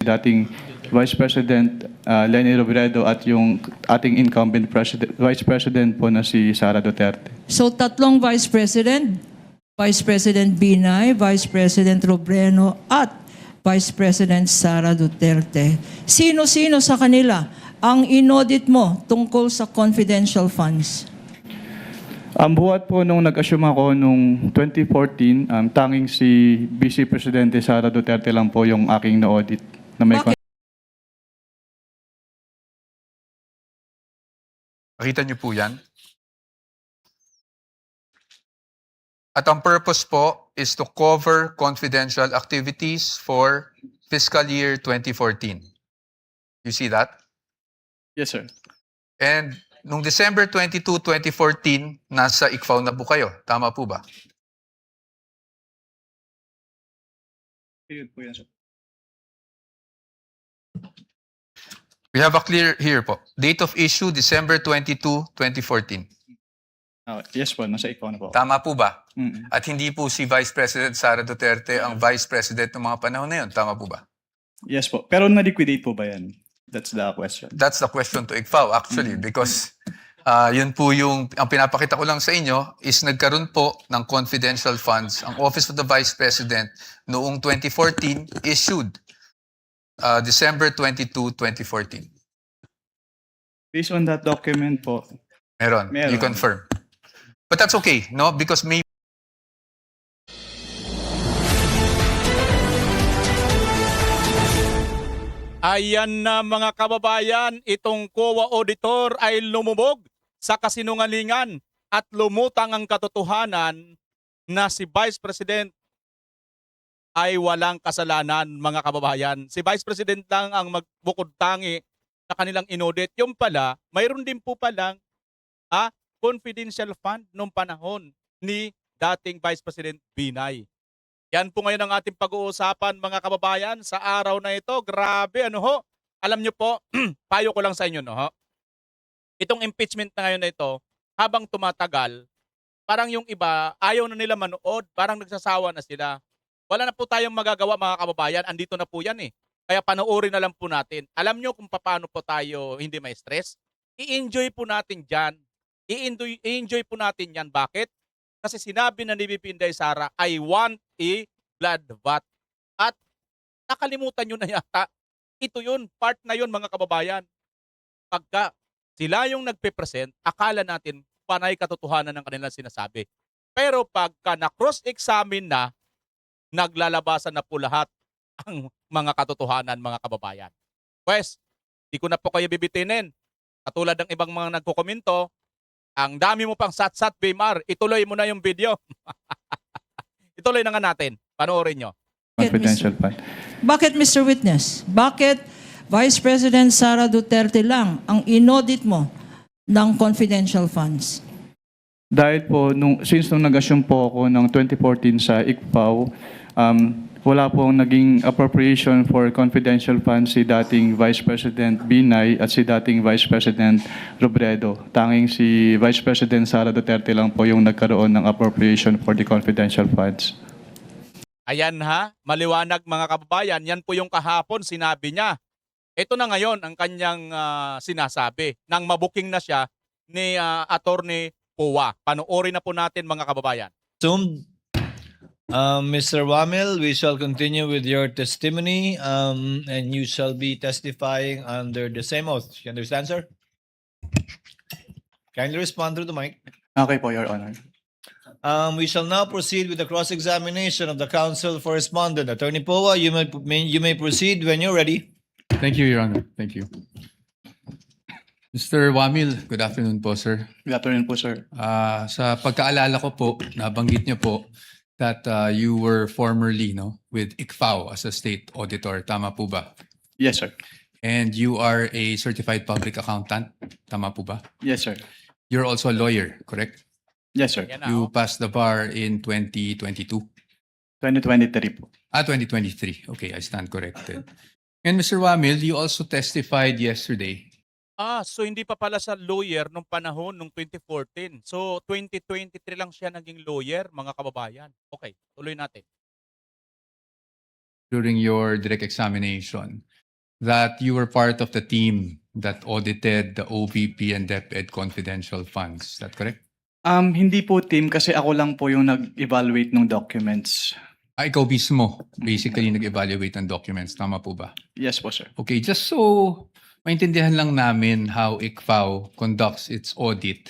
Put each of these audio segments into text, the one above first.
dating Vice President Leni Robredo at yung ating incumbent Vice President po na si Sara Duterte. So tatlong Vice President Binay, Vice President Robredo at Vice President Sara Duterte. Sino-sino sa kanila ang inaudit mo tungkol sa confidential funds? Ang buhat po nung nag-assume ako nung 2014, tanging si Vice Presidente Sara Duterte lang po yung aking na-audit. Na may Bakit? Nakita niyo po yan? At ang purpose po is to cover confidential activities for fiscal year 2014. You see that? Yes, sir. And nung December 22, 2014, nasa ICFAO na po kayo. Tama po ba? Period po yan, sir. We have a clear here po. Date of issue, December 22, 2014. Yes po, nasa ikaw na po. Tama po ba? Mm. At hindi po si Vice President Sara Duterte ang Vice President ng mga panahon na yun. Tama po ba? Yes po. Pero na-liquidate po ba yan? That's the question. That's the question to ICFAO actually because yun po yung, ang pinapakita ko lang sa inyo is nagkaroon po ng confidential funds. Ang Office of the Vice President noong 2014 issued December 22, 2014. Based on that document po, Meron. Meron. You confirm. But that's okay, no? Because maybe Ayan na mga kababayan, itong COA auditor ay lumubog sa kasinungalingan at lumutang ang katotohanan na si Vice President ay walang kasalanan mga kababayan. Si Vice President lang ang magbukod tangi sa kanilang inaudit. Yung pala, mayroon din po palang confidential fund noong panahon ni dating Vice President Binay. Yan po ngayon ang ating pag-uusapan mga kababayan sa araw na ito. Grabe, ano ho? Alam nyo po, payo ko lang sa inyo, no ho? Itong impeachment na ngayon na ito, habang tumatagal, parang yung iba, ayaw na nila manood, parang nagsasawa na sila. Wala na po tayong magagawa mga kababayan, andito na po yan eh. Kaya panoorin na lang po natin. Alam nyo kung paano po tayo hindi may stress? I-enjoy po natin dyan. I-enjoy po natin yan. Bakit? Kasi sinabi na ni VP Inday Sara, I want a blood bath. At nakalimutan nyo na yata. Ito yun, part na yun mga kababayan. Pagka sila yung nagpe-present, akala natin panay katotohanan ng kanilang sinasabi. Pero pagka na-cross-examine na, naglalabasan na po lahat ang mga katotohanan mga kababayan. Pues, di ko na po kayo bibitinin. Katulad ng ibang mga nagkukomento, ang dami mo pang sat-sat, Bimar. Ituloy mo na yung video. Ituloy na nga natin. Panoorin nyo. confidential fund. Bakit, Mr. Witness? Bakit Vice President Sara Duterte lang ang inaudit mo ng confidential funds? Dahil po, since nung nag-assume po ako ng 2014 sa ICFAO, wala pong naging appropriation for confidential funds si dating Vice President Binay at si dating Vice President Robredo. Tanging si Vice President Sara Duterte lang po yung nagkaroon ng appropriation for the confidential funds. Ayan ha, maliwanag mga kababayan. Yan po yung kahapon sinabi niya. Ito na ngayon ang kanyang sinasabi. Nang mabuking na siya ni Attorney Powa. Panoorin na po natin mga kababayan. Assumed. Mr. Wamil, we shall continue with your testimony and you shall be testifying under the same oath. You understand, sir? Kindly respond through the mic. Okay po, Your Honor. We shall now proceed with the cross-examination of the counsel for respondent. Attorney Powa, you may proceed when you're ready. Thank you, Your Honor. Thank you. Mr. Wamil, good afternoon po, sir. Good afternoon po, sir. Sa pagkaalala ko po, nabanggit niyo po that you were formerly with ICFAO as a state auditor. Tama po ba? Yes, sir. And you are a certified public accountant. Tama po ba? Yes, sir. You're also a lawyer, correct? Yes, sir. Yan na, You oh. passed the bar in 2022. 2023 po. 2023. Okay, I stand corrected. And Mr. Wamil, you also testified yesterday. So hindi pa pala sa lawyer nung panahon nung 2014. So 2023 lang siya naging lawyer, mga kababayan. Okay, tuloy natin. During your direct examination. that you were part of the team that audited the OVP and DepEd confidential funds. Is that correct? Hindi po team kasi ako lang po yung nag-evaluate ng documents. Ikaw mismo, basically nag-evaluate ng documents. Tama po ba? Yes po, sir. Okay, just so maintindihan lang namin how ICFAO conducts its audit.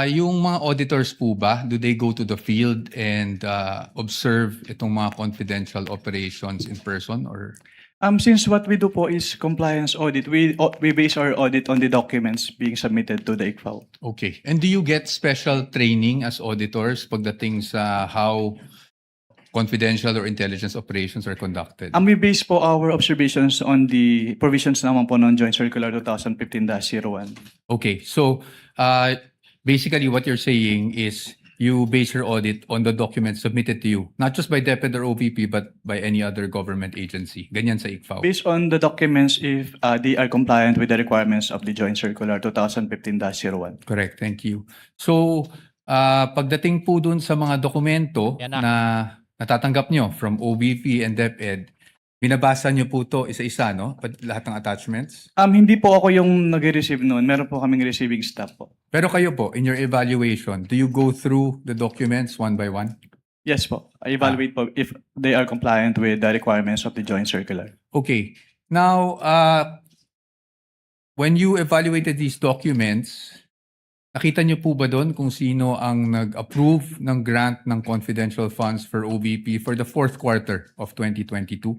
Yung mga auditors po ba, do they go to the field and observe itong mga confidential operations in person or? Since what we do po is compliance audit, we base our audit on the documents being submitted to the ICFAO. Okay. And do you get special training as auditors pagdating sa how confidential or intelligence operations are conducted? We base po our observations on the provisions naman po ng Joint Circular 2015-01. Okay. So, basically what you're saying is you base your audit on the documents submitted to you, not just by DepEd or OVP, but by any other government agency. Ganyan sa ICFAO. Based on the documents if they are compliant with the requirements of the Joint Circular 2015-01. Correct. Thank you. So, pagdating po dun sa mga dokumento Yan na. na natatanggap nyo from OVP and DepEd, binabasa nyo po to isa-isa, no? Lahat ng attachments. Hindi po ako yung nag-receive noon. Meron po kaming receiving staff po. Pero kayo po, in your evaluation, do you go through the documents one by one? Yes po. I evaluate po if they are compliant with the requirements of the Joint Circular. Okay. Now, when you evaluated these documents, nakita niyo po ba doon kung sino ang nag-approve ng grant ng confidential funds for OVP for the fourth quarter of 2022?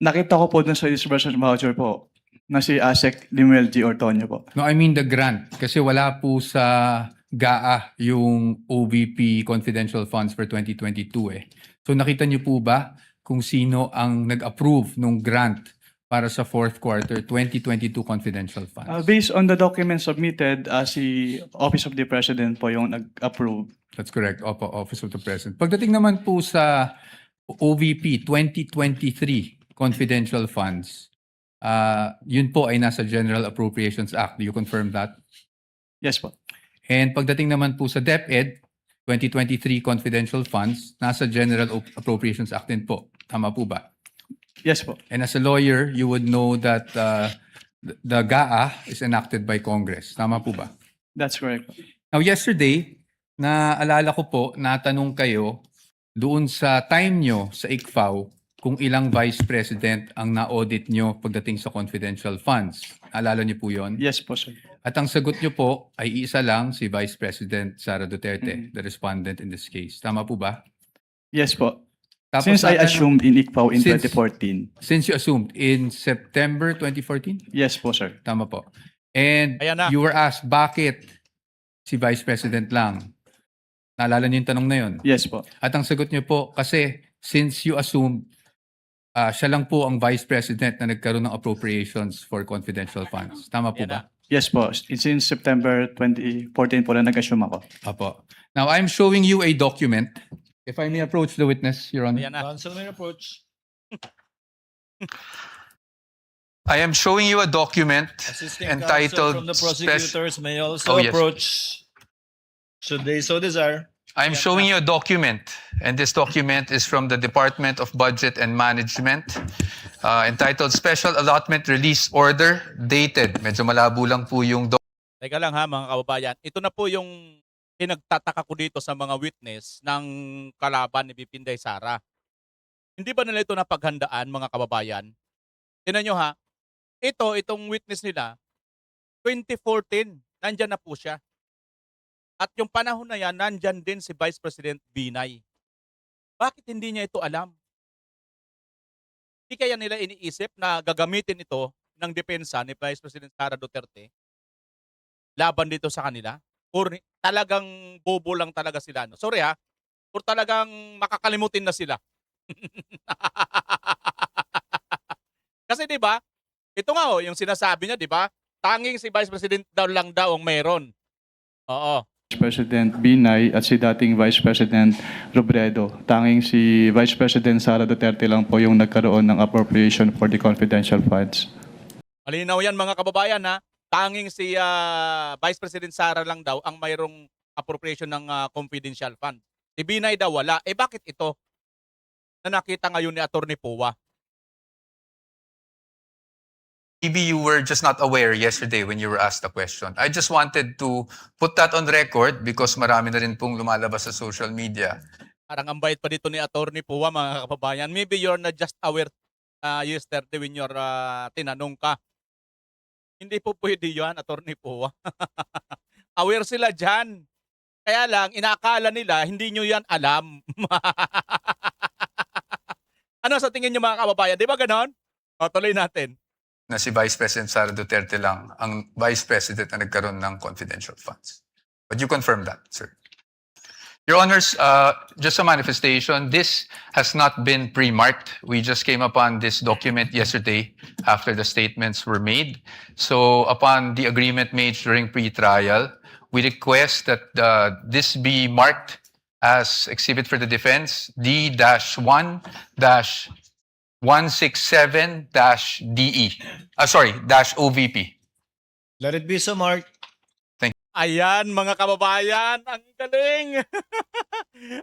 Nakita ko po dun sa disbursement voucher po na si Asek Limuel G. Ortonio po. No, I mean the grant. Kasi wala po sa GAA yung OVP confidential funds for 2022 eh. So nakita niyo po ba kung sino ang nag-approve ng grant para sa fourth quarter 2022 confidential funds? Based on the documents submitted, si Office of the President po yung nag-approve. That's correct. Opo, Office of the President. Pagdating naman po sa OVP 2023 confidential funds, yun po ay nasa General Appropriations Act. Do you confirm that? Yes po. And pagdating naman po sa DepEd 2023 confidential funds, nasa General Appropriations Act din po. Tama po ba? Yes po. And as a lawyer, you would know that the GAA is enacted by Congress. Tama po ba? That's correct po. Now, yesterday, naalala ko po, natanong kayo doon sa time nyo sa ICFAO kung ilang vice president ang na-audit nyo pagdating sa confidential funds. Alala nyo po yon? Yes po, sir. At ang sagot nyo po ay isa lang, si Vice President Sara Duterte, the respondent in this case. Tama po ba? Yes po. Tapos Since I natanong- assumed in ICPAO in Since- 2014. Since you assumed in September 2014? Yes po, sir. Tama po. And Ayan na. you were asked, bakit si Vice President lang? Naalala niyo yung tanong na yun? Yes po. At ang sagot niyo po, kasi since you assumed siya lang po ang Vice President na nagkaroon ng appropriations for confidential funds. Tama po Yan ba? Yes po. Since September 2014 po na nag-assume ako. Apo. Now, I'm showing you a document. If I may approach the witness, Your Honor. Ayan na. Counsel may approach. I am showing you a document Assisting entitled counsel from the Spec- prosecutors may also Oh, yes. approach should they so desire. I'm showing you a document, and this document is from the Department of Budget and Management, entitled Special Allotment Release Order, dated. Medyo malabo lang po yung Teka lang ha mga kababayan. Ito na po yung pinagtataka ko dito sa mga witness ng kalaban ni Bipinday Sara. Hindi ba nila ito napaghandaan mga kababayan? Tingnan nyo ha. Itong witness nila, 2014, nandyan na po siya. At yung panahon na yan, nandyan din si Vice President Binay. Bakit hindi niya ito alam? Hindi kaya nila iniisip na gagamitin ito ng depensa ni Vice President Sara Duterte laban dito sa kanila? Or talagang bobo lang talaga sila? No? Sorry ha, or talagang makakalimutin na sila? Kasi 'di ba? Ito nga yung sinasabi niya, 'di ba? Tanging si Vice President daw lang daw ang meron. Oo. Vice President Binay at si dating Vice President Robredo. Tanging si Vice President Sara Duterte lang po yung nagkaroon ng appropriation for the confidential funds. Malinaw yan mga kababayan ha. Tanging si Vice President Sara lang daw ang mayroong appropriation ng confidential fund. Si Binay daw wala. Eh bakit ito? Na nakita ngayon ni Atty. Powa. maybe you were just not aware yesterday when you were asked the question. I just wanted to put that on record because marami na rin pong lumalabas sa social media. Parang ang bait pa dito ni Attorney Pua, mga kababayan. Maybe you're not just aware yesterday when you're tinanong ka. Hindi po pwede yan, Attorney Pua. Aware sila dyan. Kaya lang, inaakala nila, hindi nyo yan alam. Ano sa tingin nyo mga kababayan? Di ba ganon? O, tuloy natin. Na si Vice President Sara Duterte lang ang Vice President na nagkaroon ng confidential funds. Would you confirm that, sir? Your Honors, just a manifestation, this has not been pre-marked. We just came upon this document yesterday after the statements were made. So upon the agreement made during pre-trial, we request that this be marked as exhibit for the defense D-1-167-DE. -OVP. Let it be so marked. Ayan, mga kababayan, ang galing.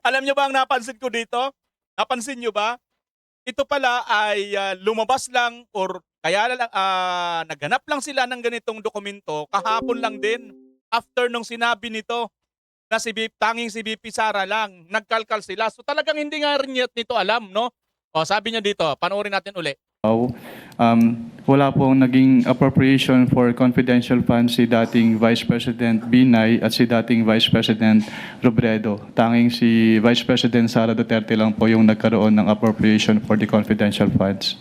Alam nyo ba ang napansin ko dito? Napansin nyo ba? Ito pala ay lumabas lang or kaya lang, naghanap lang sila ng ganitong dokumento kahapon lang din after nung sinabi nito na tanging si BP Sara lang. Nagkalkal sila. So talagang hindi nga rin nito alam, no? O sabi niya dito, panoorin natin uli. Wala pong naging appropriation for confidential funds si dating Vice President Binay at si dating Vice President Robredo. Tanging si Vice President Sara Duterte lang po yung nagkaroon ng appropriation for the confidential funds.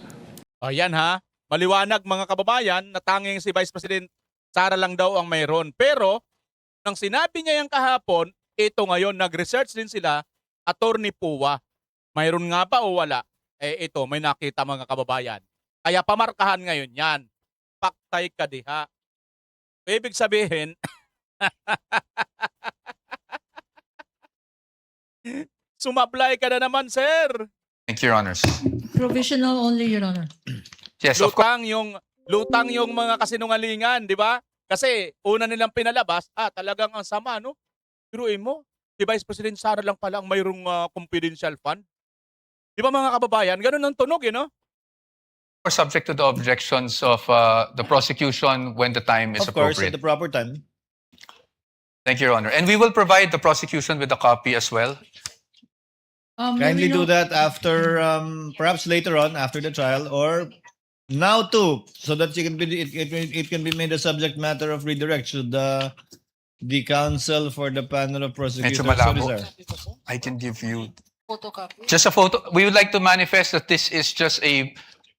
Ayan ha, maliwanag mga kababayan na tanging si Vice President Sara lang daw ang mayroon. Pero, nang sinabi niya yung kahapon, ito ngayon, nag-research din sila, Attorney Pua. Mayroon nga ba o wala? Ito, may nakita mga kababayan. Kaya pamarkahan ngayon yan. Paktay ka diha. Ibig sabihin, sumablay ka na naman, sir. Thank you, Your Honors. Provisional only, Your Honor. Yes, of course. Lutang yung mga kasinungalingan, di ba? Kasi una nilang pinalabas, talagang ang sama, no? Biruin mo, si Vice President Sara lang pala ang mayroong confidential fund. Di ba mga kababayan? Ganun ang tunog, no? Or subject to the objections of the prosecution when the time is Of course, at appropriate. the proper time. Thank you, Your Honor. And we will provide the prosecution with a copy as well. Kindly do that after, perhaps later on, after the trial, or now too, so that it can be made a subject matter of redirect. Should the counsel for the panel of prosecutors Medyo so malabo. desire. I can give you just a photo. We would like to manifest that this is just a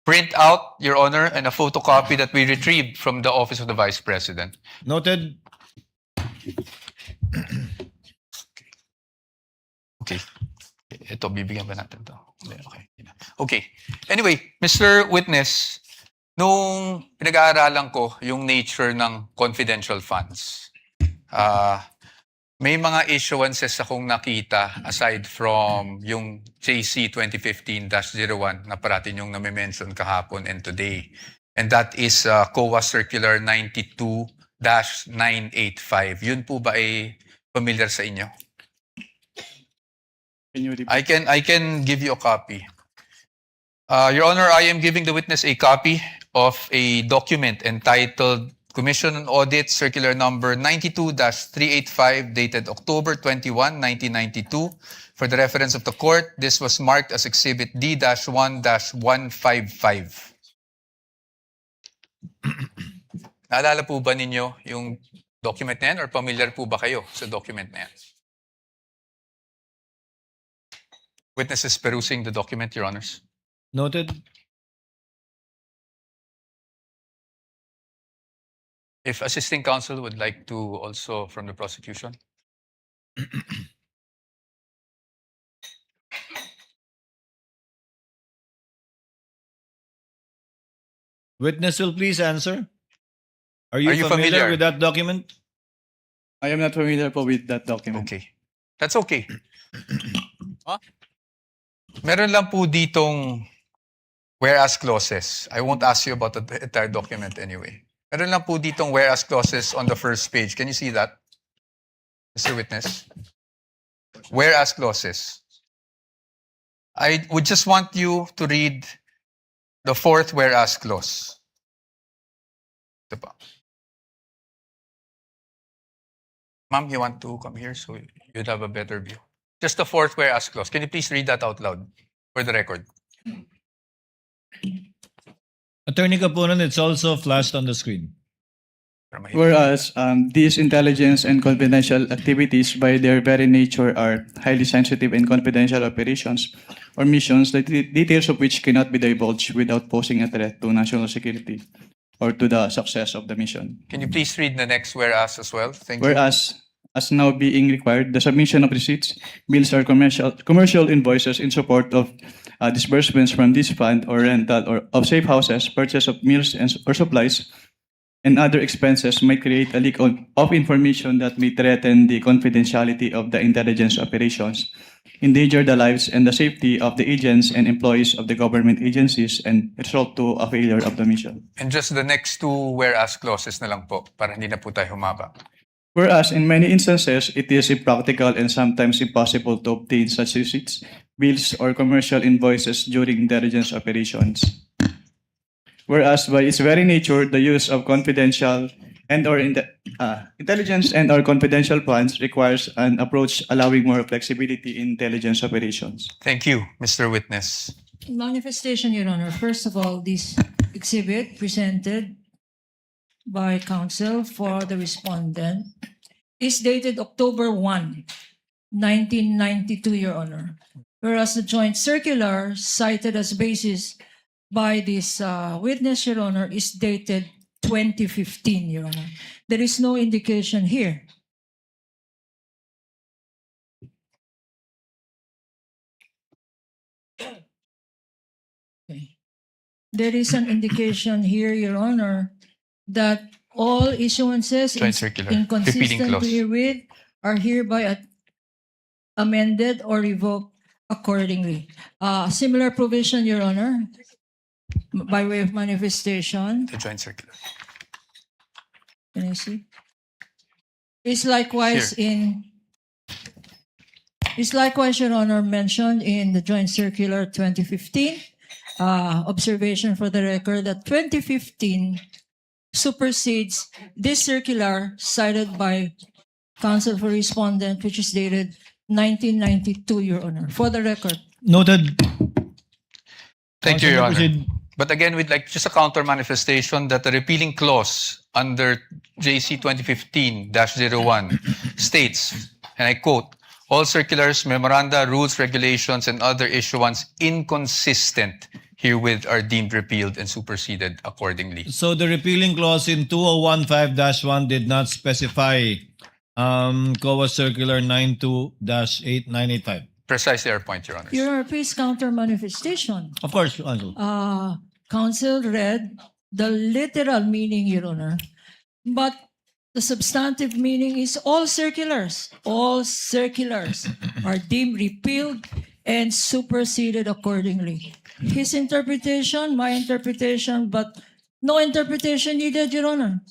printout, Your Honor, and a photocopy that we retrieved from the Office of the Vice President. Noted. Okay. Ito, bibigyan ba natin to? Okay. Okay. Anyway, Mr. Witness, nung pinag-aaralan ko yung nature ng confidential funds, may mga issuances akong nakita aside from yung JC 2015-01 na parating yung nami-mention kahapon and today. And that is COA Circular 92-985. Yun po ba ay familiar sa inyo? Can you repeat? I can give you a copy. Your Honor, I am giving the witness a copy of a document entitled Commission on Audit Circular Number 92-385 dated October 21, 1992. For the reference of the court, this was marked as Exhibit D-1-155. Naalala po ba ninyo yung document na yan or familiar po ba kayo sa document na yan? Witness is perusing the document, Your Honors. Noted. If assisting counsel would like to also from the prosecution. Witness will please answer. Are Are you you familiar familiar? with that document? I am not familiar po with that document. Okay. That's okay. Huh? Meron lang po ditong whereas clauses. I won't ask you about the entire document anyway. Meron lang po ditong whereas clauses on the first page. Can you see that, Mr. Witness? Whereas clauses. I would just want you to read the fourth whereas clause. Ito pa. Ma'am, you want to come here so you'd have a better view? Just the fourth whereas clause. Can you please read that out loud for the record? Attorney Capunan, it's also flashed on the screen. Para mahirap. Whereas these intelligence and confidential activities by their very nature are highly sensitive and confidential operations or missions, the details of which cannot be divulged without posing a threat to national security or to the success of the mission. Can you please read the next whereas as well? Thank you. Whereas, as now being required, the submission of receipts, bills, or commercial invoices in support of disbursements from this fund or rental or of safe houses, purchase of meals or supplies, and other expenses might create a leak of information that may threaten the confidentiality of the intelligence operations, endanger the lives and the safety of the agents and employees of the government agencies, and result to a failure of the mission. And just the next two whereas clauses na lang po para hindi na po tayo humaba. Whereas in many instances, it is impractical and sometimes impossible to obtain such receipts, bills, or commercial invoices during intelligence operations. Whereas by its very nature, the use of confidential intelligence and or confidential funds requires an approach allowing more flexibility in intelligence operations. Thank you, Mr. Witness. Manifestation, Your Honor. First of all, this exhibit presented by counsel for the respondent is dated October 1, 1992, Your Honor. Whereas the joint circular cited as basis by this witness, Your Honor, is dated 2015, Your Honor. There is no indication here. Okay. There is an indication here, Your Honor, that all issuances Joint circular. Repeating inconsistent clause. herewith are hereby amended or revoked accordingly. Similar provision, Your Honor, by way of manifestation. The joint circular. Can I see? Is likewise Your Honor, mentioned in the Joint Circular 2015. Observation for the record that 2015 supersedes this circular cited by counsel for respondent, which is dated 1992, Your Honor. For the record. Noted. Thank you, Your Honor. Proceed. But again, we'd like just a counter manifestation that the repealing clause under JC 2015-01 states, and I quote, all circulars, memoranda, rules, regulations, and other issuance inconsistent herewith are deemed repealed and superseded accordingly. So the repealing clause in 2015-1 did not specify COA Circular 92-8985. Precisely our point, Your Honor. Your Honor, please counter manifestation. Of course, Counsel. Counsel read the literal meaning, Your Honor, but the substantive meaning is all circulars are deemed repealed and superseded accordingly. His interpretation, my interpretation, but no interpretation needed, Your Honor.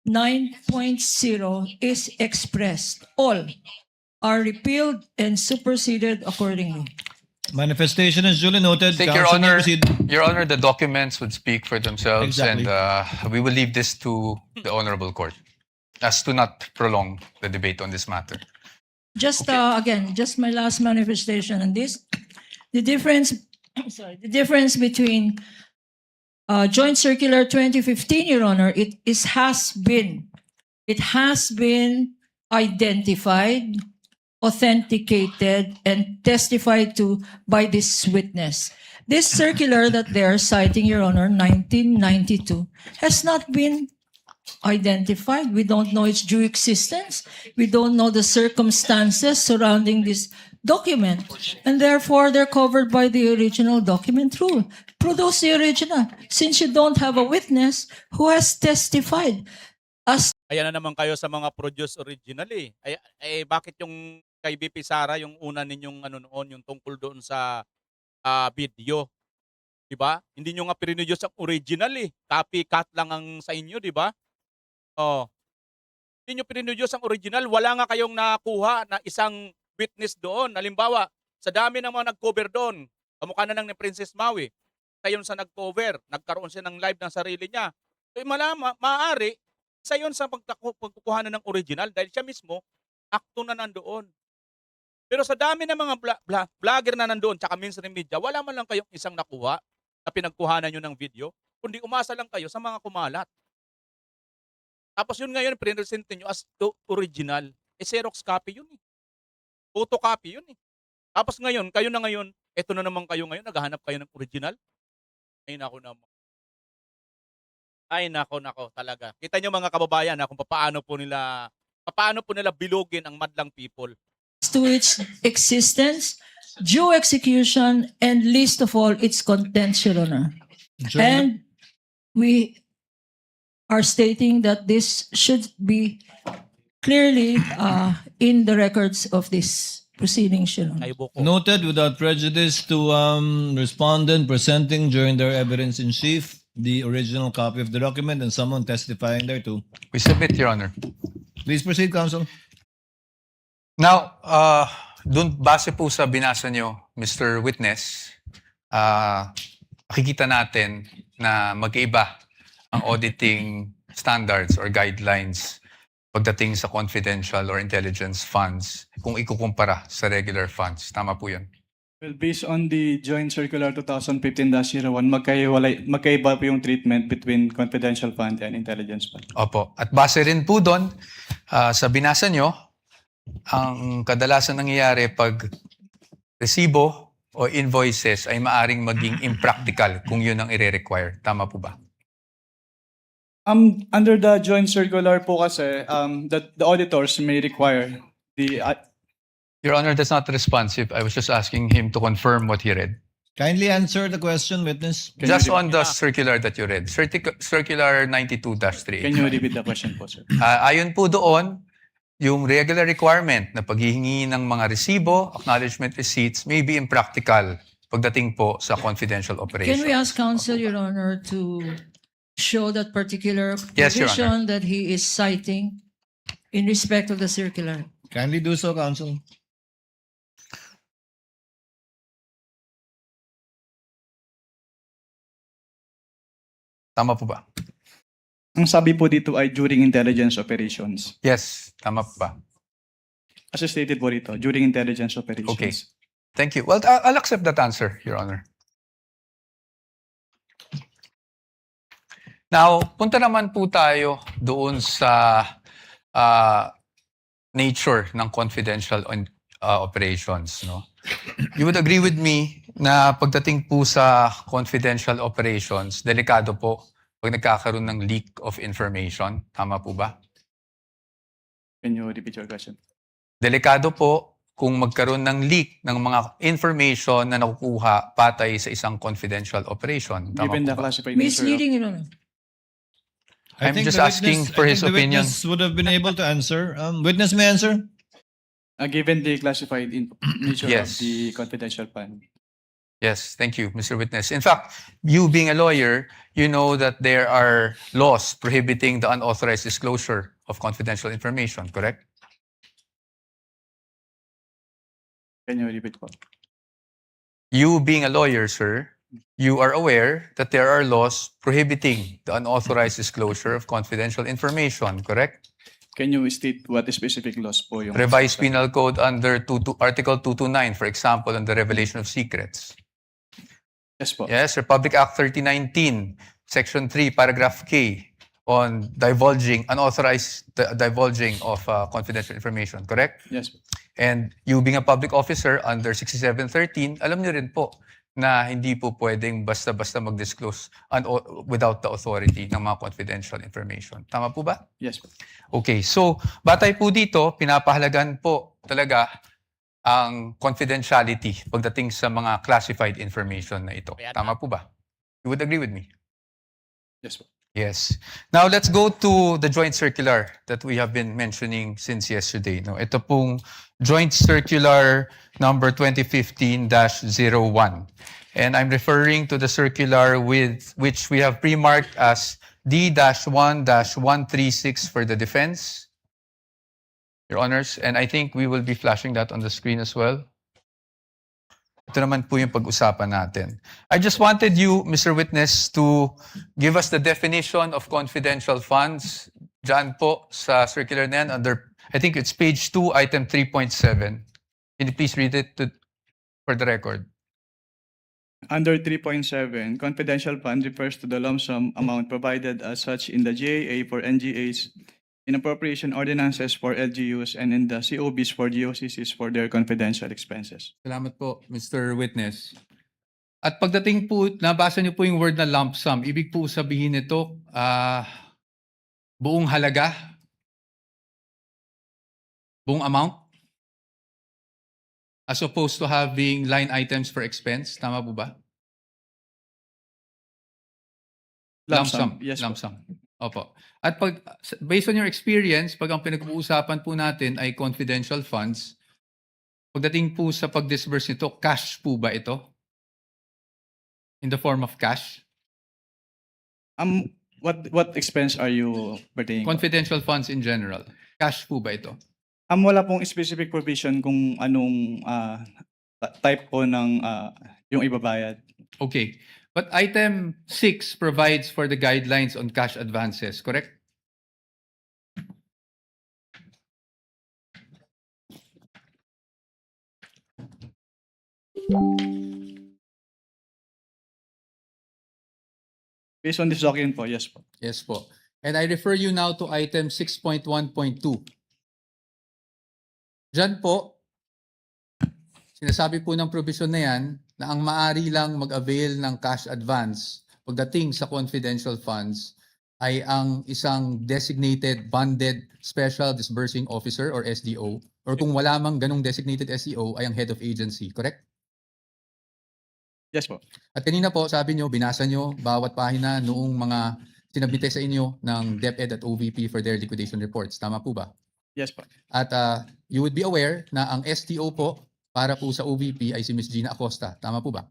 9.0 is expressed. All are repealed and superseded accordingly. Manifestation is duly noted. Thank Your Counsel may Honor. proceed. Your Honor, the documents would speak for themselves, Exactly. and we will leave this to the Honorable Court as to not prolong the debate on this matter. Just again, just my last manifestation on this. The difference, the difference between Joint Circular 2015, Your Honor, it has been identified, authenticated, and testified to by this witness. This circular that they are citing, Your Honor, 1992, has not been identified. We don't know its due existence. We don't know the circumstances surrounding this document. And therefore, they're covered by the original document rule. Produce the original. Since you don't have a witness who has testified. Ayan na naman kayo sa mga produce original eh. Bakit yung kay BP Sara, yung una ninyong ano noon, yung tungkol doon sa video? Diba? Hindi nyo nga pirinudyos ang original eh. Copycat lang ang sa inyo, diba? Oh. Hindi nyo pirinudyos ang original. Wala nga kayong nakuha na isang witness doon. Halimbawa, sa dami ng mga nag-cover doon, kamukha na lang ni Princess Maui. Kayon sa nag-cover, nagkaroon siya ng live ng sarili niya. Maaari, isa yun sa pagkukuhanan ng original dahil siya mismo, akto na nandoon. Pero sa dami ng mga vlogger na nandoon, tsaka mainstream media, wala man lang kayong isang nakuha na pinagkuhanan nyo ng video, kundi umasa lang kayo sa mga kumalat. Tapos yun ngayon, present nyo as original. Xerox copy yun eh. Photocopy yun eh. Tapos ngayon, kayo na ngayon, eto na naman kayo ngayon, naghahanap kayo ng original. Ay nako naman. Ay nako talaga. Kita nyo mga kababayan kung paano po nila bilugin ang madlang people. To its existence, due execution, and least of all, its contents, Your Honor. And we are stating that this should be clearly in the records of this proceedings, Your Honor. Ay buko. Noted without prejudice to respondent presenting during their evidence in chief the original copy of the document and someone testifying thereto. We submit, Your Honor. Please proceed, counsel. Now, dun base po sa binasa nyo, Mr. Witness, makikita natin na mag-iba ang auditing standards or guidelines pagdating sa confidential or intelligence funds kung ikukumpara sa regular funds. Tama po yun. Well, based on the Joint Circular 2015-01, magkaiba po yung treatment between confidential fund and intelligence fund. Opo. At base rin po doon, sa binasa nyo, ang kadalasan nangyayari pag resibo o invoices ay maaring maging impractical kung yun ang i-require. Tama po ba? Under the Joint Circular po kasi, the auditors may require the Your Honor, that's not responsive. I was just asking him to confirm what he read. Kindly answer the question, witness. Just on the circular that you read. Circular 92-3. Can you repeat the question po, sir? Ayon po doon, yung regular requirement na paghihingi ng mga resibo, acknowledgement receipts, may be impractical pagdating po sa confidential operation. Can we ask counsel, Your Honor, to show that particular Yes, Your provision that he is citing in respect of the circular? Kindly do so, counsel. Tama po ba? Ang sabi po dito ay during intelligence operations. Yes, tama po ba? As stated po dito, during intelligence operations. Okay. Thank you. Well, I'll accept that answer, Your Honor. Now, punta naman po tayo doon sa nature ng confidential operations. No? You would agree with me na pagdating po sa confidential operations, delikado po pag nagkakaroon ng leak of information. Tama po ba? Can you repeat your question? Delikado po kung magkaroon ng leak ng mga information na nakukuha patay sa isang confidential operation. Tama Given po the ba? classified nature of, Misleading, Your Honor. I'm think just the asking for his I think the opinion. witness would have been able to answer. Witness may answer. given the classified nature of Yes. the confidential fund. Yes, thank you, Mr. Witness. In fact, you being a lawyer, you know that there are laws prohibiting the unauthorized disclosure of confidential information, correct? Can you repeat po? You being a lawyer, sir, you are aware that there are laws prohibiting the unauthorized disclosure of confidential information, correct? Can you state what specific laws po yung... Revised Penal Code under Article 229, for example, on the revelation of secrets. Yes po. Yes, Republic Act 3019, Section 3, Paragraph K, on unauthorized divulging of confidential information, correct? Yes po. And you being a public officer under 6713, alam niyo rin po na hindi po pwedeng basta-basta mag-disclose without the authority ng mga confidential information. Tama po ba? Yes po. Okay, so batay po dito, pinapahalagan po talaga ang confidentiality pagdating sa mga classified information na ito. Tama po ba? You would agree with me? Yes po. Yes. Now let's go to the joint circular that we have been mentioning since yesterday. No, ito pong joint circular number 2015-01. And I'm referring to the circular with which we have pre-marked as D-1-136 for the defense, Your Honors. And I think we will be flashing that on the screen as well. Ito naman po yung pag-usapan natin. I just wanted you, Mr. Witness, to give us the definition of confidential funds. Diyan po sa circular na yan under, I think it's page 2, item 3.7. Can you please read it for the record? Under 3.7, confidential fund refers to the lump sum amount provided as such in the GAA for NGAs, in appropriation ordinances for LGUs, and in the COBs for GOCCs for their confidential expenses. Salamat po, Mr. Witness. At pagdating po, nabasa niyo po yung word na lump sum. Ibig po sabihin nito, buong halaga? Buong amount? As opposed to having line items for expense? Tama po ba? Lump sum. Yes Lump po. sum. Opo. At based on your experience, pag ang pinag-uusapan po natin ay confidential funds, pagdating po sa pag-disburse nito, cash po ba ito? In the form of cash? What expense are you pertaining? Confidential funds in general. Cash po ba ito? Wala pong specific provision kung anong type po ng yung ibabayad. Okay. But item 6 provides for the guidelines on cash advances, correct? Based on this document po, yes po. Yes po. And I refer you now to item 6.1.2. Diyan po, sinasabi po ng provision na yan na ang maari lang mag-avail ng cash advance pagdating sa confidential funds ay ang isang designated bonded special disbursing officer or SDO, or kung wala mang ganong designated SDO ay ang head of agency, correct? Yes po. At kanina po, sabi nyo, binasa nyo bawat pahina noong mga sinabite sa inyo ng DepEd at OVP for their liquidation reports. Tama po ba? Yes po. At you would be aware na ang STO po para po sa OVP ay si Ms. Gina Acosta. Tama po ba?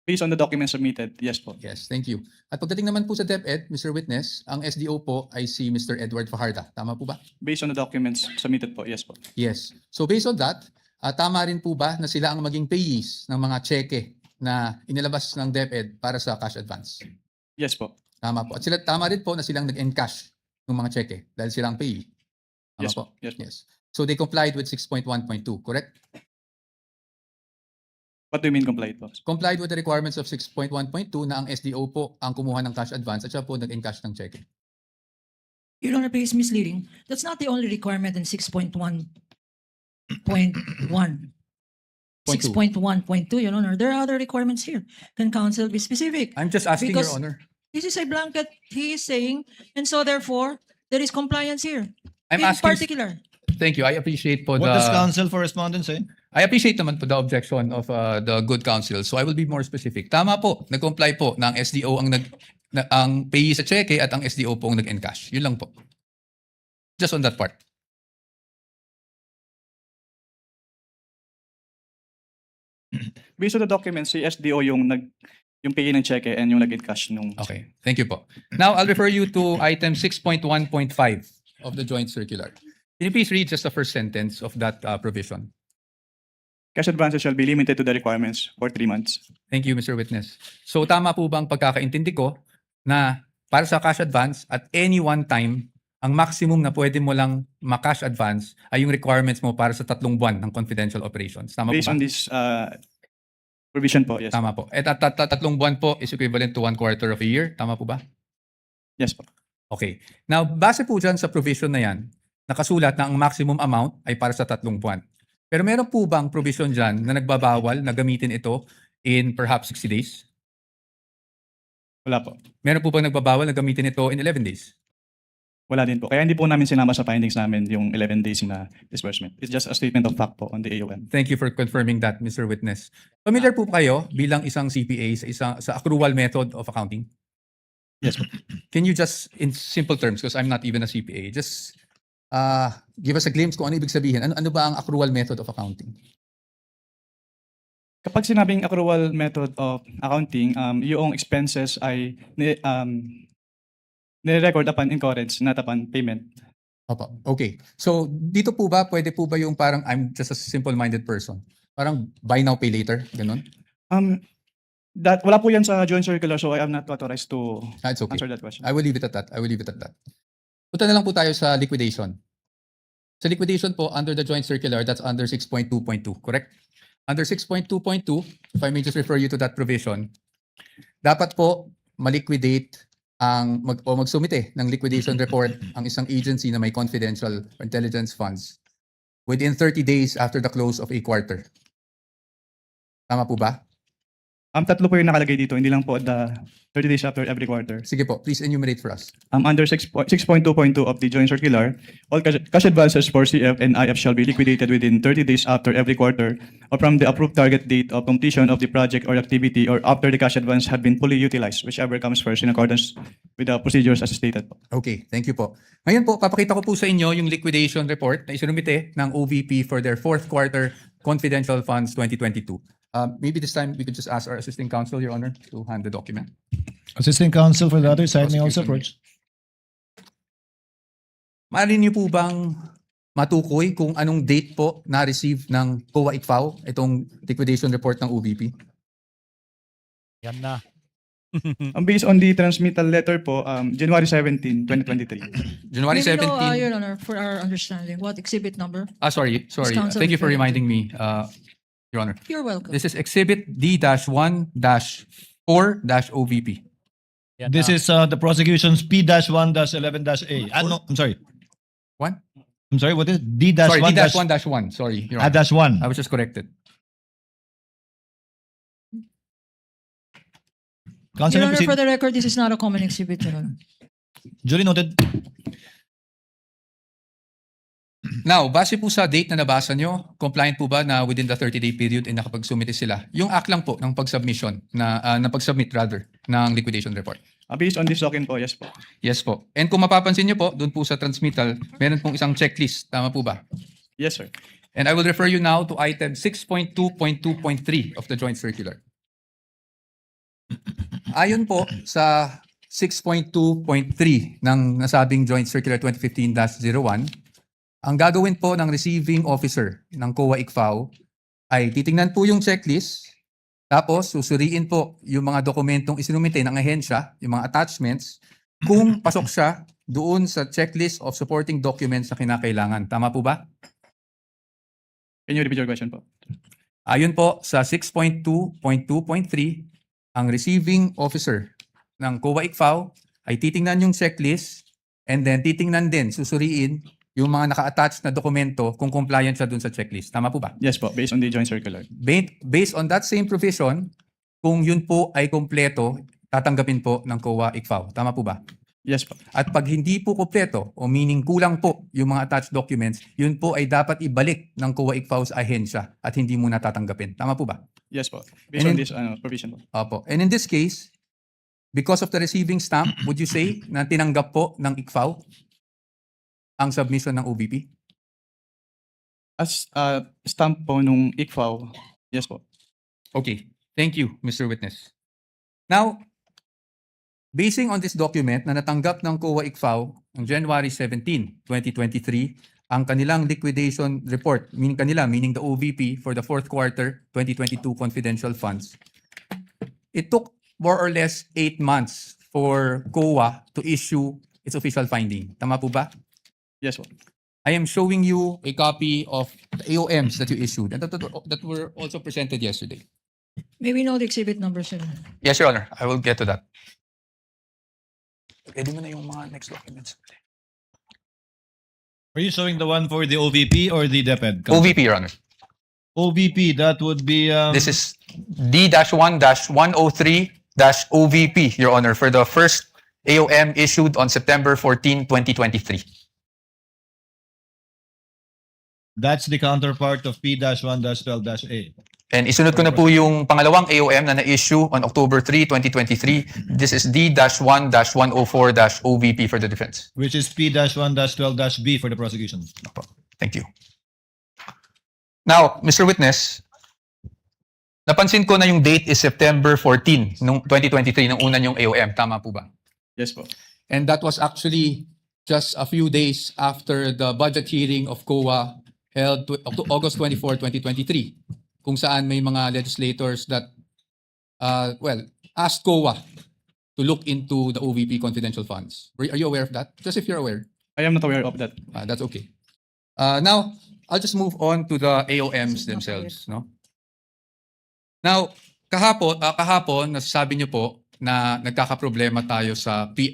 Based on the documents submitted, yes po. Yes, thank you. At pagdating naman po sa DepEd, Mr. Witness, ang SDO po ay si Mr. Edward Fajarda. Tama po ba? Based on the documents submitted po, yes po. Yes. So based on that, tama rin po ba na sila ang maging payees ng mga cheque na inilabas ng DepEd para sa cash advance? Yes po. Tama po. At sila, tama rin po na silang nag-encash ng mga cheque dahil silang payee. Tama Yes po? po. Yes po. Yes. So they complied with 6.1.2, correct? What do you mean complied po? Complied with the requirements of 6.1.2 na ang SDO po ang kumuha ng cash advance at siya po nag-encash ng cheque. Your Honor, please misleading. That's not the only requirement in 6.1.1. 6.1.2, Your Honor. There are other requirements here. Can counsel be specific? I'm just asking, Because- Your Honor. This is a blanket he is saying, and so therefore, there is compliance here. I'm In asking. particular. Thank you. I appreciate po What does the. counsel for respondents say? I appreciate naman po the objection of the good counsel. So I will be more specific. Tama po. Nag-comply po ng SDO ang payee sa cheque at ang SDO po ang nag-encash. Yun lang po. Just on that part. Based on the documents, si SDO yung yung payee ng cheque and yung nag-encash nung Okay. Thank you po. Now I'll refer you to item 6.1.5 of the joint circular. Can you please read just the first sentence of that provision? cash advances shall be limited to the requirements for 3 months. Thank you, Mr. Witness. So tama po bang pagkakaintindi ko na para sa cash advance at any one time, ang maximum na pwede mo lang ma-cash advance ay yung requirements mo para sa 3 buwan ng confidential operations. Tama Based po on ba? this provision po, yes. Tama po. At 3 buwan po is equivalent to 1/4 of a year. Tama po ba? Yes po. Okay. Now, base po dyan sa provision na yan, nakasulat na ang maximum amount ay para sa 3 buwan. Pero meron po bang provision dyan na nagbabawal na gamitin ito in perhaps 60 days? Wala po. Meron po bang nagbabawal na gamitin ito in 11 days? Wala din po. Kaya hindi po namin sinama sa findings namin yung 11 days na disbursement. It's just a statement of fact po on the AUM. Thank you for confirming that, Mr. Witness. Familiar po kayo bilang isang CPA sa accrual method of accounting? Yes po. Can you just, in simple terms, because I'm not even a CPA, just give us a glimpse kung ano ibig sabihin. Ano ba ang accrual method of accounting? Kapag sinabing accrual method of accounting, yung expenses ay nire-record upon incurrence, not upon payment. Opo. Okay. So, dito po ba, pwede po ba yung parang I'm just a simple-minded person? Parang buy now, pay later, ganun. That wala po yan sa joint circular, so I am not authorized to It's okay. answer that question. I will leave it at that. Punta na lang po tayo sa liquidation. Sa liquidation po, under the joint circular, that's under 6.2.2, correct? Under 6.2.2, if I may just refer you to that provision, dapat po maliquidate o magsumite ng liquidation report ang isang agency na may confidential intelligence funds within 30 days after the close of a quarter. Tama po ba? Tatlo po yung nakalagay dito, hindi lang po the 30 days after every quarter. Sige po, please enumerate for us. Under 6.2.2 of the joint circular, all cash advances for CF and IF shall be liquidated within 30 days after every quarter or from the approved target date of completion of the project or activity or after the cash advance have been fully utilized, whichever comes first in accordance with the procedures as stated po. Okay, thank you po. Ngayon po, papakita ko po sa inyo yung liquidation report na isinumite ng OVP for their fourth quarter confidential funds 2022. Maybe this time we could just ask our assisting counsel, Your Honor, to hand the document. Assistant counsel for the other side may also approach. Maaari niyo po bang matukoy kung anong date po na-receive ng COA ICFAO itong liquidation report ng OVP? Yan na. Based on the transmittal letter po, January 17, 2023. January May we know, 17. Your Honor, for our understanding, what exhibit number? Sorry. Counsel Thank you for referring to. reminding me, Your Honor. You're welcome. This is Exhibit D-1-4-OVP. Yan This na. is the prosecution's P-1-11-A. No, I'm sorry. What? I'm sorry, what is it? Sorry, D-1 D-1-1. Sorry, Your Honor. dash 1. I was just corrected. Counsel, Your may Honor, proceed. for the record, this is not a common exhibit, Your Honor. Duly noted. Now, base po sa date na nabasa nyo, compliant po ba na within the 30-day period ay nakapagsumite sila? Yung act lang po ng pag-submission, na pag-submit rather, ng liquidation report. Based on this token po, yes po. Yes po. And kung mapapansin nyo po, doon po sa transmittal, meron pong isang checklist. Tama po ba? Yes, sir. And I will refer you now to item 6.2.2.3 of the joint circular. Ayon po sa 6.2.3 ng nasabing joint circular 2015-01, ang gagawin po ng receiving officer ng COA ICFAO ay titingnan po yung checklist, tapos susuriin po yung mga dokumentong isinumite ng ahensya, yung mga attachments, kung pasok siya doon sa checklist of supporting documents na kinakailangan. Tama po ba? Can you repeat your question po? Ayon po sa 6.2.2.3, ang receiving officer ng COA ICFAO ay titingnan yung checklist and then titingnan din, susuriin yung mga naka-attach na dokumento kung compliant siya dun sa checklist. Tama po ba? Yes po, based on the joint circular. Based on that same provision, kung yun po ay kompleto, tatanggapin po ng COA ICFAO. Tama po ba? Yes po. At pag hindi po kompleto o meaning kulang po yung mga attached documents, yun po ay dapat ibalik ng COA ICFAO sa ahensya at hindi muna tatanggapin. Tama po ba? Yes po. Based And on in- this provision po. Opo. And in this case, because of the receiving stamp, would you say na tinanggap po ng ICFAO ang submission ng OVP? As stamp po nung ICFAO, yes po. Okay. Thank you, Mr. Witness. Now, basing on this document na natanggap ng COA ICFAO on January 17, 2023, ang kanilang liquidation report, meaning the OVP for the fourth quarter 2022 confidential funds, it took more or less 8 months for COA to issue its official finding. Tama po ba? Yes po. I am showing you a copy of the AOMs that you issued and that were also presented yesterday. May we know the exhibit number, sir? Yes, Your Honor. I will get to that. Ready mo na yung mga next documents. Are you showing the one for the OVP or the DepEd? OVP, Your Honor. OVP, that would be... This is D-1-103-OVP, Your Honor, for the first AOM issued on September 14, 2023. That's the counterpart of P-1-12-A. And isunod ko na po yung pangalawang AOM na na-issue on October 3, 2023. This is D-1-104-OVP for the defense. Which is P-1-12-B for the prosecution. Thank you. Now, Mr. Witness, napansin ko na yung date is September 14, nung 2023, nung una yung AOM. Tama po ba? Yes po. And that was actually just a few days after the budget hearing of COA held August 24, 2023. kung saan may mga legislators that, asked COA to look into the OVP confidential funds. Are you aware of that? Just if you're aware. I am not aware of that. That's okay. Now, I'll just move on to the AOMs themselves. No? Now, kahapon, nasasabi niyo po na nagkakaproblema tayo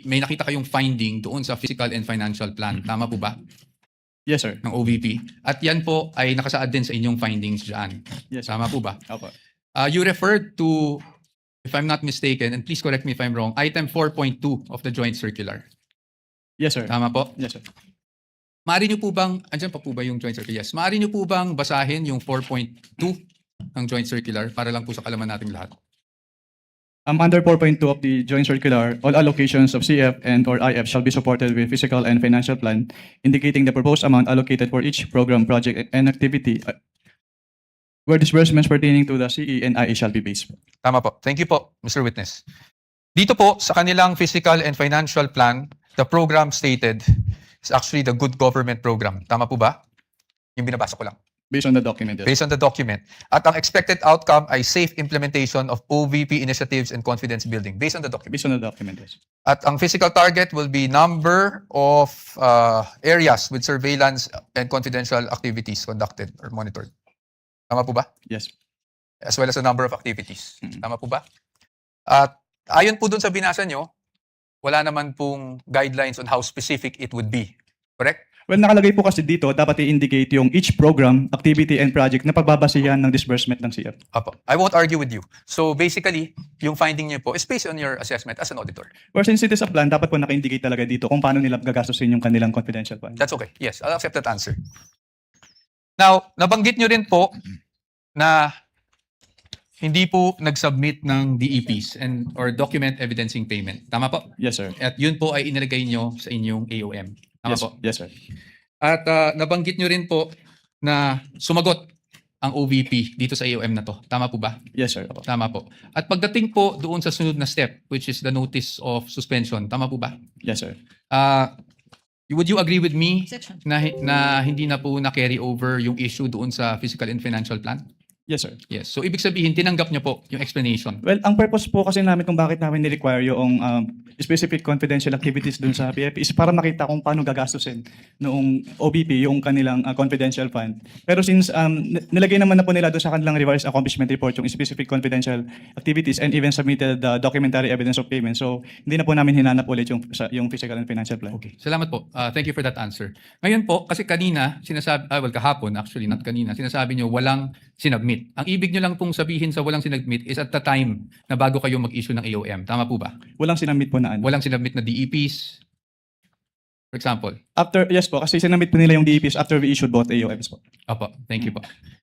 may nakita kayong finding doon sa fiscal and financial plan. Tama po ba? Yes, sir. Ng OVP. At yan po ay nakasaad din sa inyong findings dyan. Yes, sir. Tama po ba? Opo. You referred to, if I'm not mistaken, and please correct me if I'm wrong, item 4.2 of the joint circular. Yes, sir. Tama po? Yes, sir. Maaari niyo po bang, andyan pa po ba yung joint circular? Yes. Maaari niyo po bang basahin yung 4.2 ng joint circular para lang po sa kalaman nating lahat? Under 4.2 of the joint circular, all allocations of CF and or IF shall be supported with fiscal and financial plan, indicating the proposed amount allocated for each program, project, and activity where disbursements pertaining to the CE and IE shall be based. Tama po. Thank you po, Mr. Witness. Dito po, sa kanilang fiscal and financial plan, the program stated is actually the Good Government Program. Tama po ba? Yung binabasa ko lang. Based on the document, yes. Based on the document. At ang expected outcome ay safe implementation of OVP initiatives and confidence building. Based on the document. Based on the document, yes. At ang physical target will be number of areas with surveillance and confidential activities conducted or monitored. Tama po ba? Yes. As well as the number of activities. Mhm. Tama po ba? At ayon po dun sa binasa nyo, wala naman pong guidelines on how specific it would be. Correct? Well, nakalagay po kasi dito, dapat i-indicate yung each program, activity, and project na pagbabasihan ng disbursement ng CF. Apo. I won't argue with you. So basically, yung finding niyo po is based on your assessment as an auditor. Or since it is a plan, dapat po naka-indicate talaga dito kung paano nila gagastusin yung kanilang confidential fund. That's okay. Yes, I'll accept that answer. Now, nabanggit nyo rin po na hindi po nag-submit ng DEPs and or document evidencing payment. Tama po? Yes, sir. At yun po ay inilagay nyo sa inyong AOM. Tama Yes, po? yes, sir. At nabanggit nyo rin po na sumagot ang OVP dito sa AOM na to. Tama po ba? Yes, sir. Opo. Tama po. At pagdating po doon sa sunod na step, which is the notice of suspension, tama po ba? Yes, sir. Would you agree with me Section. na hindi na po na-carry over yung issue doon sa fiscal and financial plan? Yes, sir. Yes. So ibig sabihin, tinanggap nyo po yung explanation. Well, ang purpose po kasi namin kung bakit namin ni-require yung specific confidential activities dun sa PFP is para makita kung paano gagastusin noong OBP yung kanilang confidential fund. Pero since nilagay naman na po nila doon sa kanilang revised accomplishment report yung specific confidential activities and even submitted the documentary evidence of payment. So, hindi na po namin hinanap ulit yung fiscal and financial plan. Okay. Salamat po. Thank you for that answer. Ngayon po, kasi kanina, kahapon actually, not kanina, sinasabi nyo walang sinubmit. Ang ibig nyo lang pong sabihin sa walang sinubmit is at the time na bago kayo mag-issue ng AOM. Tama po ba? Walang sinamit po na ano. Walang sinubmit na DEPs, for example. Yes po, kasi sinamit po nila yung DEPs after we issued both AOMs po. Opo, thank you po.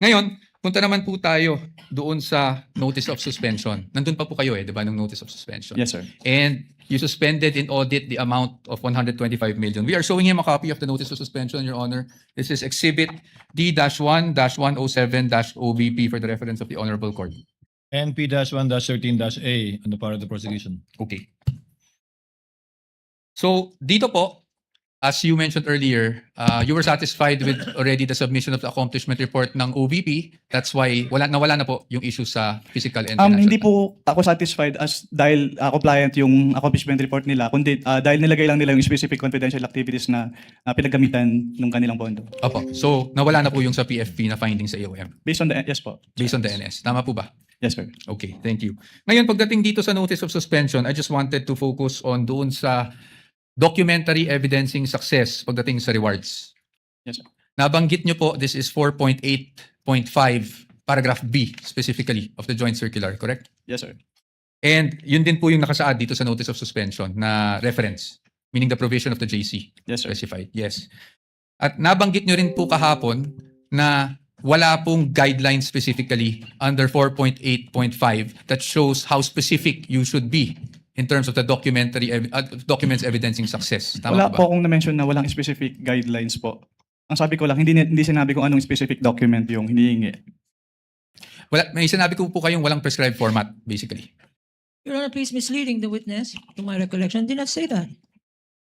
Ngayon, punta naman po tayo doon sa notice of suspension. Nandun pa po kayo di ba, ng notice of suspension? Yes, sir. And you suspended in audit the amount of 125 million. We are showing him a copy of the notice of suspension, Your Honor. This is Exhibit D-1-107-OVP for the reference of the Honorable Court. NP-1-13-A on the part of the prosecution. Okay. So, dito po, as you mentioned earlier, you were satisfied with already the submission of the accomplishment report ng OVP. That's why nawala na po yung issue sa physical and financial. Hindi po ako satisfied dahil compliant yung accomplishment report nila, kundi dahil nilagay lang nila yung specific confidential activities na pinaggamitan ng kanilang pondo. Opo. So, nawala na po yung sa PFP na findings sa AOM. Based on the, yes po. Based on the NS. Tama po ba? Yes, sir. Okay, thank you. Ngayon, pagdating dito sa notice of suspension, I just wanted to focus on doon sa documentary evidencing success pagdating sa rewards. Yes, sir. Nabanggit nyo po, this is 4.8.5, paragraph B specifically of the joint circular, correct? Yes, sir. And yun din po yung nakasaad dito sa notice of suspension na reference, meaning the provision of the JC. Yes, sir. Specified, yes. At nabanggit nyo rin po kahapon na wala pong guidelines specifically under 4.8.5 that shows how specific you should be in terms of the documents evidencing success. Tama Wala ba? po akong na-mention na walang specific guidelines po. Ang sabi ko lang, hindi sinabi kung anong specific document yung hinihingi. Wala, may sinabi ko po kayong walang prescribed format, basically. Your Honor, please misleading the witness. To my recollection, did not say that.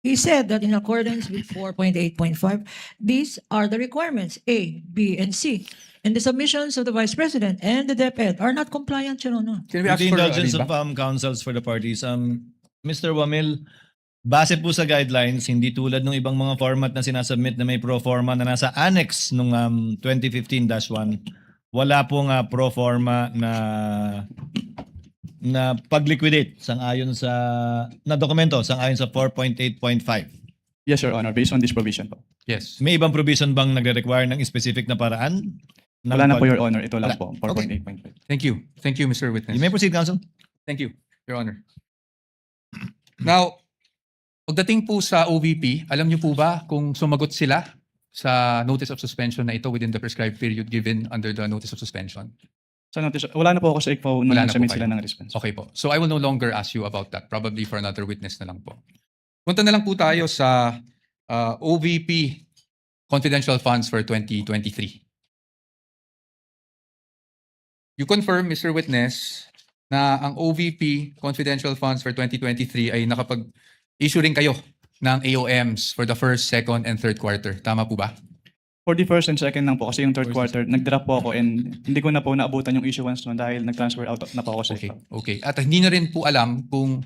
He said that in accordance with 4.8.5, these are the requirements, A, B, and C. And the submissions of the Vice President and the DepEd are not compliant, Your Honor. Can we With ask the for indulgence Riba? of counsels for the parties, Mr. Wamil, base po sa guidelines, hindi tulad ng ibang mga format na sinasubmit na may pro forma na nasa annex nung 2015-1, wala pong pro forma na pag-liquidate sang-ayon sa na dokumento sang-ayon sa 4.8.5. Yes, Your Honor, based on this provision po. Yes. May ibang provision bang nagre-require ng specific na paraan? Wala na po, Your Honor. Ito lang Wala. po, 4.8.5. Thank you. Thank you, Mr. Witness. You may proceed, counsel. Thank you, Your Honor. Now, pagdating po sa OVP, alam niyo po ba kung sumagot sila sa notice of suspension na ito within the prescribed period given under the notice of suspension? So, notice, wala na po ako sa ICPAO nung Wala na po submit kayo. sila ng response. Okay po. So I will no longer ask you about that. Probably for another witness na lang po. Punta na lang po tayo sa OVP confidential funds for 2023. You confirm, Mr. Witness, na ang OVP confidential funds for 2023 ay nakapag-issue rin kayo ng AOMs for the first, second, and third quarter. Tama po ba? For the first and second lang po kasi yung third quarter, nag-drop po ako and hindi ko na po naabutan yung issuance noon dahil nag-transfer out na po ako sa Okay. ICPAO. Okay. At hindi na rin po alam kung,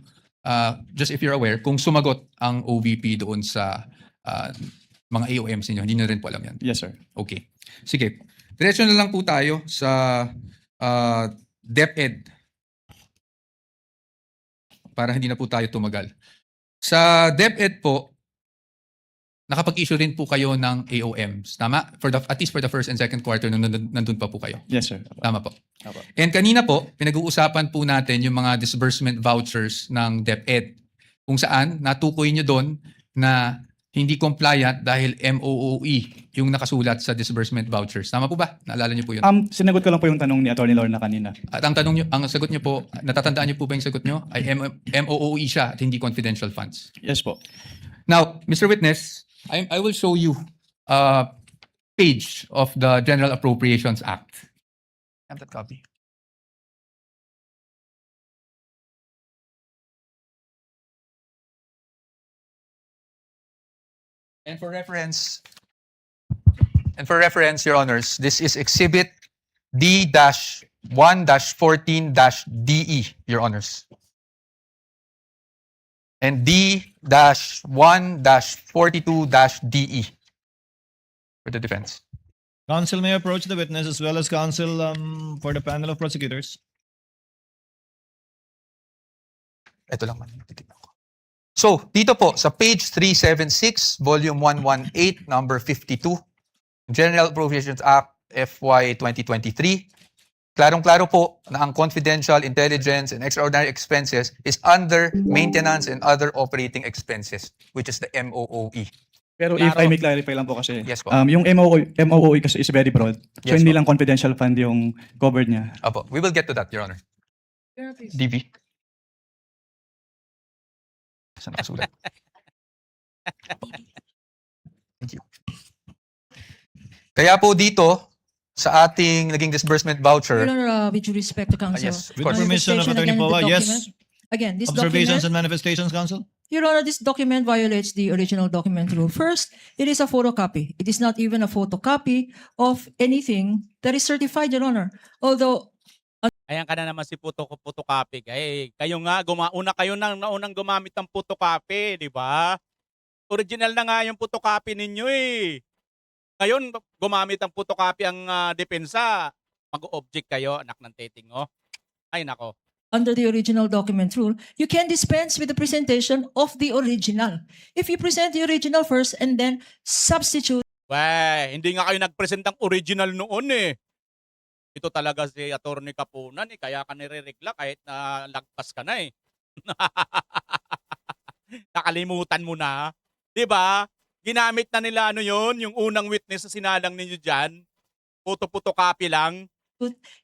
just if you're aware, kung sumagot ang OVP doon sa mga AOMs ninyo. Hindi na rin po alam yan. Yes, sir. Okay. Sige. Diretso na lang po tayo sa DepEd. Para hindi na po tayo tumagal. Sa DepEd po, nakapag-issue rin po kayo ng AOMs. Tama? At least for the first and second quarter nung nandun pa po kayo. Yes, sir. Tama po. Apo. And kanina po, pinag-uusapan po natin yung mga disbursement vouchers ng DepEd. Kung saan, natukoy nyo doon na hindi compliant dahil MOOE yung nakasulat sa disbursement vouchers. Tama po ba? Naalala nyo po yun? Sinagot ko lang po yung tanong ni Attorney Lorna kanina. At ang sagot nyo po, natatandaan nyo po ba yung sagot nyo? Ay MOOE siya at hindi confidential funds. Yes po. Now, Mr. Witness, I will show you a page of the General Appropriations Act. Have that copy. And for reference, Your Honors, this is Exhibit D-1-14-DE, Your Honors. And D-1-42-DE for the defense. Counsel may approach the witness as well as counsel for the panel of prosecutors. Ito lang man. Titignan ko. So, dito po, sa page 376, volume 118, number 52, General Appropriations Act FY 2023, klarong-klaro po na ang confidential, intelligence, and extraordinary expenses is under maintenance and other operating expenses, which is the MOOE. Pero if Klaro. I may clarify lang po kasi, Yes po. yung MOOE kasi is very broad. So Yes hindi po. lang confidential fund yung covered niya. Apo, we will get to that, Your Honor. DV. Saan nakasulat? Thank you. Kaya po dito, sa ating naging disbursement voucher, Your Honor, with due respect to counsel. yes, of With course. permission of Manifestation Attorney again, Poa, the yes. document. Again, this Observations document, and manifestations, counsel? Your Honor, this document violates the original document rule. First, it is a photocopy. It is not even a photocopy of anything that is certified, Your Honor. Although, Ayan ka na naman si photocopy. Kayo nga, naunang gumamit ng photocopy, di ba? Original na nga yung photocopy ninyo eh. Ngayon, gumamit ng photocopy ang depensa. Mag-object kayo, anak ng teting, oh. Ay, nako. under the original document rule, you can dispense with the presentation of the original. If you present the original first and then substitute Weh, hindi nga kayo nag-present ng original noon eh. Ito talaga si Attorney Kapunan eh, kaya ka nire-regla kahit na lagpas ka na eh. Nakalimutan mo na. 'Di ba? Ginamit na nila yung unang witness na sinalang ninyo diyan. Photocopy lang.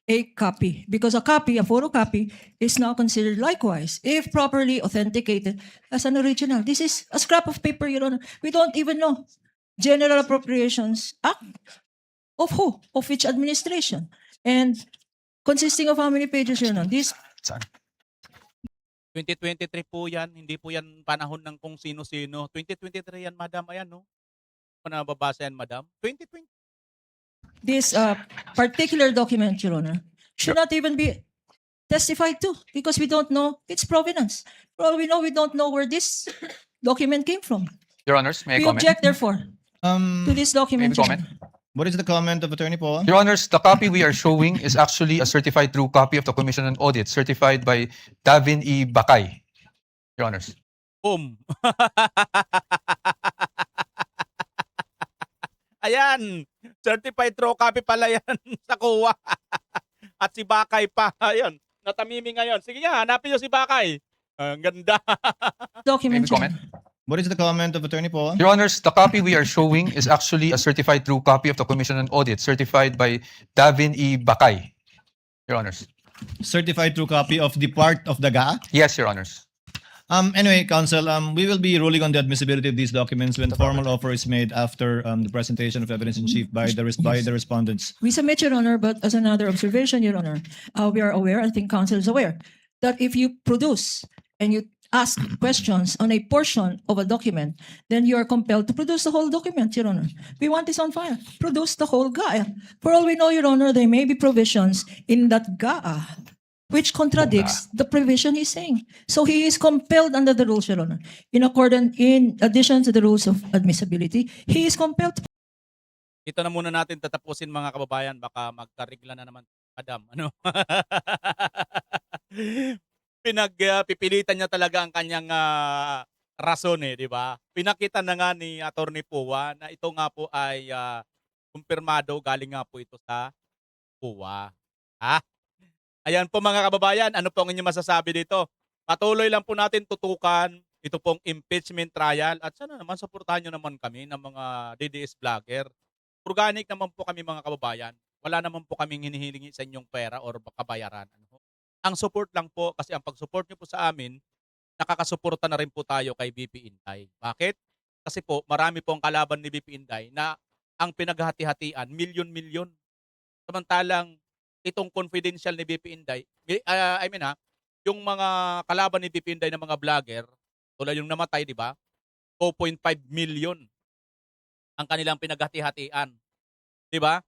a copy, because a copy, a photocopy, is now considered likewise, if properly authenticated, as an original. This is a scrap of paper, Your Honor. We don't even know. General Appropriations Act of who? Of which administration? And consisting of how many pages, Your Honor? This Saan? 2023 po yan, hindi po yan panahon ng kung sino-sino. 2023 yan, madam. Ayan, no? Nababasa yan, madam. 2020. This particular document, Your Honor, should not even be testified to because we don't know its provenance. For all we know, we don't know where this document came from. Your Honors, may I We comment? object, therefore, to this document. Maybe Your comment? Honor. What is the comment of Attorney Poa? Your Honors, the copy we are showing is actually a certified true copy of the Commission on Audit, certified by Davin E. Bakay. Your Honors. Boom. Ayan. Certified true copy pala yan sa kuwa. At si Bakay pa. Ayun. Natamimi ngayon. Sige nga, hanapin nyo si Bakay. Ang ganda. Document. Maybe Your comment? Honor. What is the comment of Attorney Poa? Your Honors, the copy we are showing is actually a certified true copy of the Commission on Audit, certified by Davin E. Bakay. Your Honors. Certified true copy of the part of the GA? Yes, Your Honors. Anyway, Counsel, we will be ruling on the admissibility of these documents when formal offer is made after the presentation of evidence in chief by the respondents. We submit, Your Honor, but as another observation, Your Honor, we are aware, I think counsel is aware, that if you produce and you ask questions on a portion of a document, then you are compelled to produce the whole document, Your Honor. We want this on file. Produce the whole GAA. For all we know, Your Honor, there may be provisions in that GAA which contradicts the provision he's saying. So he is compelled under the rules, Your Honor. In addition to the rules of admissibility, he is compelled to Ito na muna natin tatapusin mga kababayan. Baka magkarigla na naman, madam. Ano? Pinagpipilitan niya talaga ang kanyang rason di ba? Pinakita na nga ni Attorney Poa na ito nga po ay kumpirmado, galing nga po ito sa Poa. Ha? Ayan po mga kababayan, ano po ang inyong masasabi dito? Patuloy lang po natin tutukan ito pong impeachment trial at sana naman supportahan nyo naman kami ng mga DDS vlogger. Organic naman po kami mga kababayan. Wala naman po kaming hinihilingi sa inyong pera or kabayaran. Ang support lang po, kasi ang pag-support nyo po sa amin, nakakasuporta na rin po tayo kay BP Inday. Bakit? Kasi po, marami po ang kalaban ni BP Inday na ang pinaghati-hatian, milyon-milyon. Samantalang, itong confidential ni BP Inday, yung mga kalaban ni BP Inday na mga vlogger, tulad yung namatay, di ba? 2.5 million ang kanilang pinaghati-hatian. Di ba?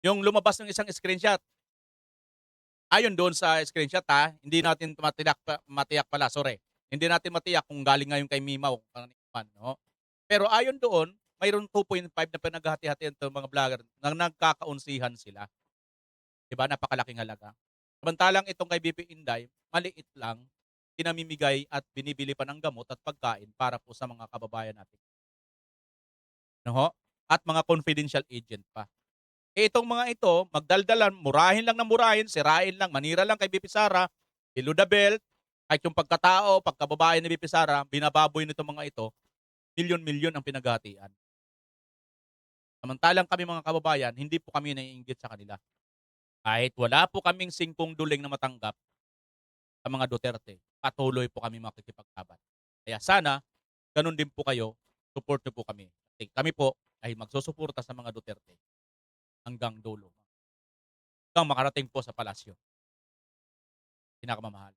Yung lumabas ng isang screenshot, ayon doon sa screenshot hindi natin matiyak pala, sorry. Hindi natin matiyak kung galing ngayon kay Mimaw. No? Pero ayon doon, mayroon 2.5 na pinaghati-hatian ng mga vlogger na nagkakaunsihan sila. Diba? Napakalaking halaga. Samantalang itong kay BP Inday, maliit lang, pinamimigay at binibili pa ng gamot at pagkain para po sa mga kababayan natin. No? At mga confidential agent pa. Itong mga ito, magdaldalan, murahin lang ng murahin, sirain lang, manira lang kay BP Sara, below the belt, kahit yung pagkatao, pagkababae ni BP Sara, binababoy nito mga ito, milyon-milyon ang pinaghatian. Samantalang kami mga kababayan, hindi po kami naiinggit sa kanila. Kahit wala po kaming 5 duling na matanggap sa mga Duterte, patuloy po kami makikipaglaban. Kaya sana, ganun din po kayo, support nyo po kami. Kami po ay magsusuporta sa mga Duterte hanggang dulo. Hanggang makarating po sa palasyo. Pinakamamahal.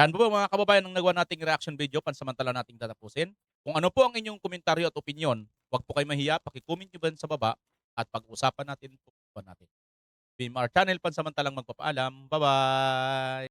Yan po mga kababayan ang nagawa nating reaction video, pansamantala nating tatapusin. Kung ano po ang inyong komentaryo at opinion, huwag po kayo mahiya, paki-comment nyo ba sa baba at pag-usapan natin po natin. BMR Channel, pansamantalang magpapaalam. Bye-bye!